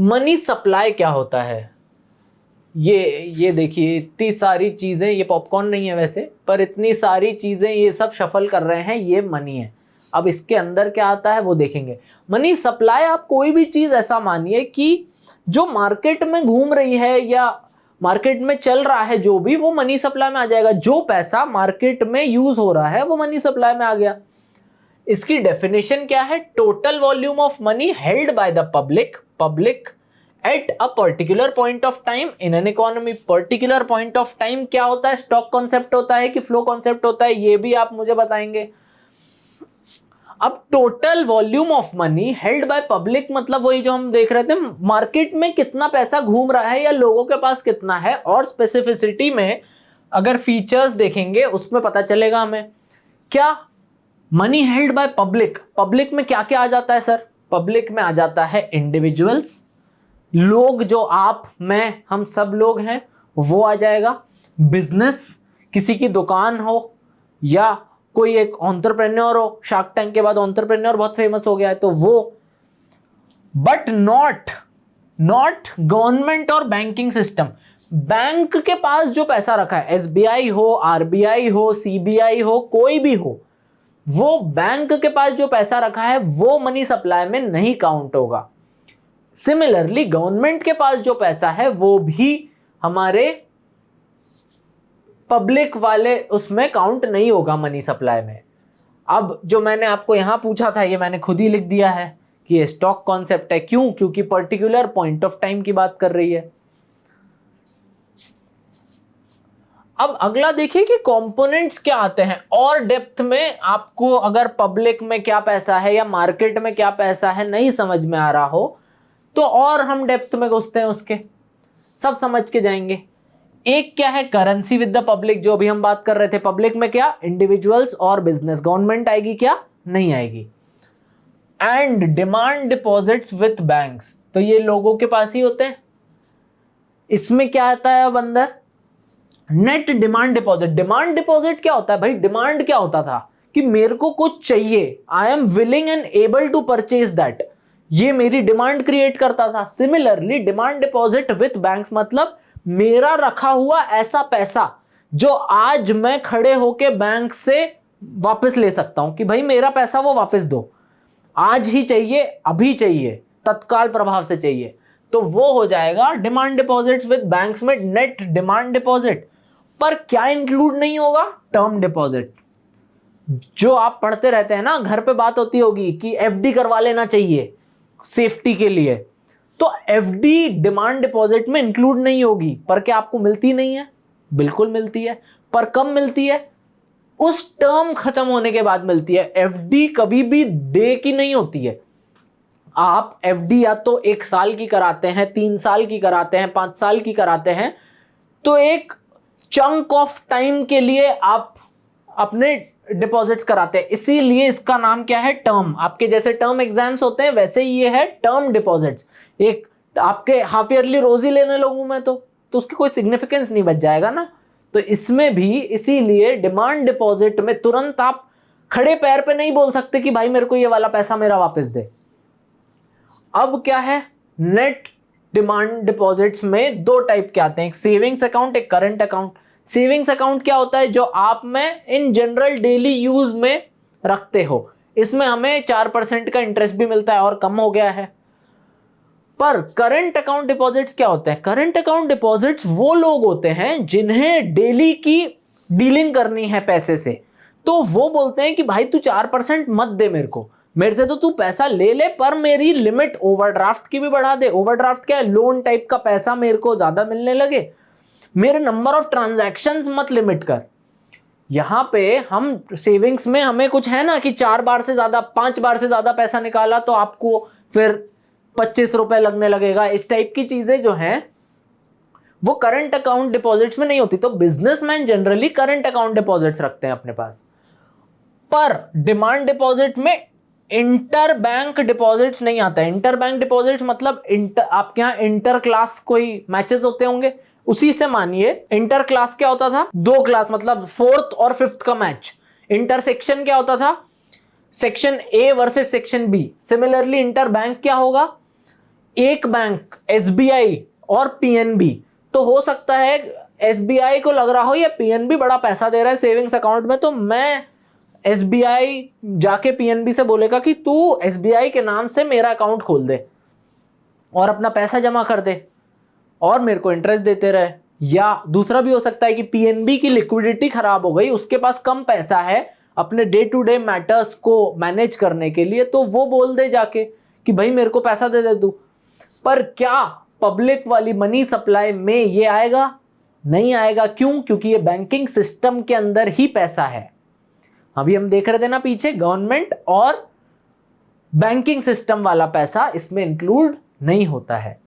Money supply क्या होता है? ये देखिए, इतनी सारी चीजें, ये पॉपकॉर्न नहीं है वैसे, पर इतनी सारी चीजें ये सब शफल कर रहे हैं, ये मनी है। अब इसके अंदर क्या आता है वो देखेंगे। मनी सप्लाई, आप कोई भी चीज ऐसा मानिए कि जो मार्केट में घूम रही है या मार्केट में चल रहा है, जो भी, वो मनी सप्लाई में आ जाएगा। जो पैसा मार्केट में यूज हो रहा है वो मनी सप्लाई में आ गया। इसकी डेफिनेशन क्या है? Total volume of money held by the public at a particular point of time in an economy. Particular point of time क्या होता है? स्टॉक कॉन्सेप्ट होता है कि फ्लो कॉन्सेप्ट होता है, ये भी आप मुझे बताएंगे। अब total volume of money held by public मतलब वही जो हम देख रहे थे, मार्केट में कितना पैसा घूम रहा है या लोगों के पास कितना है। और स्पेसिफिसिटी में अगर फीचर्स देखेंगे उसमें पता चलेगा हमें। क्या? मनी हेल्ड बाय पब्लिक में क्या क्या आ जाता है सर? पब्लिक में आ जाता है इंडिविजुअल्स, लोग जो आप, मैं, हम सब लोग हैं, वो आ जाएगा। बिजनेस, किसी की दुकान हो या कोई एक एंटरप्रेन्योर हो, शार्क टैंक के बाद एंटरप्रेन्योर बहुत फेमस हो गया है तो वो। बट नॉट गवर्नमेंट और बैंकिंग सिस्टम। बैंक के पास जो पैसा रखा है, एसबीआई हो, आरबीआई हो, सीबीआई हो, कोई भी हो, वो बैंक के पास जो पैसा रखा है वो मनी सप्लाई में नहीं काउंट होगा। सिमिलरली गवर्नमेंट के पास जो पैसा है वो भी हमारे पब्लिक वाले उसमें काउंट नहीं होगा मनी सप्लाई में। अब जो मैंने आपको यहां पूछा था ये मैंने खुद ही लिख दिया है कि ये स्टॉक कॉन्सेप्ट है। क्यों? क्योंकि पर्टिकुलर पॉइंट ऑफ टाइम की बात कर रही है। अब अगला देखिए कि कंपोनेंट्स क्या आते हैं, और डेप्थ में आपको अगर पब्लिक में क्या पैसा है या मार्केट में क्या पैसा है नहीं समझ में आ रहा हो तो और हम डेप्थ में घुसते हैं, उसके सब समझ के जाएंगे। एक क्या है? करेंसी विद द पब्लिक, जो अभी हम बात कर रहे थे। पब्लिक में क्या? इंडिविजुअल्स और बिजनेस। गवर्नमेंट आएगी क्या? नहीं आएगी। And demand deposits with banks, तो ये लोगों के पास ही होते हैं। इसमें क्या आता है अब अंदर? Net demand deposit. Demand deposit क्या होता है भाई? डिमांड क्या होता था कि मेरे को कुछ चाहिए, I am willing and able to purchase that, ये मेरी डिमांड क्रिएट करता था। Similarly demand deposit with banks मतलब मेरा रखा हुआ ऐसा पैसा जो आज मैं खड़े होके बैंक से वापस ले सकता हूं कि भाई मेरा पैसा वो वापस दो, आज ही चाहिए, अभी चाहिए, तत्काल प्रभाव से चाहिए, तो वो हो जाएगा डिमांड डिपॉजिट्स विद बैंक्स में नेट डिमांड डिपॉजिट। पर क्या इंक्लूड नहीं होगा? Term deposit. जो आप पढ़ते रहते हैं ना, घर पे बात होती होगी कि एफडी करवा लेना चाहिए सेफ्टी के लिए, तो एफडी डिमांड डिपॉजिट में इंक्लूड नहीं होगी। पर क्या आपको मिलती नहीं है? बिल्कुल मिलती है। पर कब मिलती है? उस टर्म खत्म होने के बाद मिलती है। एफडी कभी भी डे की नहीं होती है। आप एफडी या तो 1 साल की कराते हैं, 3 साल की कराते हैं, 5 साल की कराते हैं, तो एक चंक ऑफ टाइम के लिए आप अपने डिपॉजिट्स कराते हैं, इसीलिए इसका नाम क्या है? टर्म। आपके जैसे टर्म एग्जाम्स होते हैं वैसे ही ये है टर्म डिपॉजिट्स। एक आपके हाफ ईयरली रोज ही लेने लगूं मैं तो उसकी कोई सिग्निफिकेंस नहीं बच जाएगा ना। तो इसमें भी इसीलिए डिमांड डिपॉजिट में तुरंत आप खड़े पैर पे नहीं बोल सकते कि भाई मेरे को ये वाला पैसा मेरा वापस दे। अब क्या है? नेट डिमांड डिपॉजिट्स में 2 टाइप के आते हैं, एक सेविंग्स अकाउंट, एक करंट अकाउंट। सेविंग्स अकाउंट क्या होता है? जो आप में इन जनरल डेली यूज में रखते हो। इसमें हमें 4% का इंटरेस्ट भी मिलता है और कम हो गया है। पर करंट अकाउंट डिपॉजिट्स क्या होते हैं? करंट अकाउंट डिपॉजिट्स वो लोग होते हैं जिन्हें डेली की डीलिंग करनी है पैसे से, तो वो बोलते हैं कि भाई तू 4% मत दे मेरे से, तो तू पैसा ले ले पर मेरी लिमिट ओवरड्राफ्ट की भी बढ़ा दे। ओवरड्राफ्ट क्या है? लोन टाइप का पैसा मेरे को ज्यादा मिलने लगे, मेरे नंबर ऑफ ट्रांजैक्शंस मत लिमिट कर। यहां पे हम सेविंग्स में हमें कुछ है ना कि 4 बार से ज्यादा, 5 बार से ज्यादा पैसा निकाला तो आपको फिर 25 रुपए लगने लगेगा। इस टाइप की चीजें जो हैं वो करंट अकाउंट डिपॉजिट्स में नहीं होती। तो businessman generally current account deposits रखते हैं अपने पास। पर डिमांड डिपॉजिट में इंटर बैंक डिपॉजिट्स नहीं आता है। इंटर बैंक डिपॉजिट्स मतलब आपके यहां इंटर क्लास कोई मैचेस होते होंगे, उसी से मानिए। इंटर क्लास क्या होता था? 2 क्लास मतलब 4th और 5th का मैच। इंटरसेक्शन क्या होता था? Section A versus section B. Similarly inter bank क्या होगा? एक बैंक एसबीआई और पीएनबी, तो हो सकता है एसबीआई को लग रहा हो या पीएनबी बड़ा पैसा दे रहा है सेविंग्स अकाउंट में, तो मैं एसबीआई जाके पीएनबी से बोलेगा कि तू एसबीआई के नाम से मेरा अकाउंट खोल दे और अपना पैसा जमा कर दे और मेरे को इंटरेस्ट देते रहे। या दूसरा भी हो सकता है कि पीएनबी की लिक्विडिटी खराब हो गई, उसके पास कम पैसा है अपने डे टू डे मैटर्स को मैनेज करने के लिए, तो वो बोल दे जाके कि भाई मेरे को पैसा दे दे तू। पर क्या पब्लिक वाली मनी सप्लाई में ये आएगा? नहीं आएगा। क्यों? क्योंकि ये बैंकिंग सिस्टम के अंदर ही पैसा है। अभी हम देख रहे थे ना पीछे, गवर्नमेंट और बैंकिंग सिस्टम वाला पैसा इसमें इंक्लूड नहीं होता है।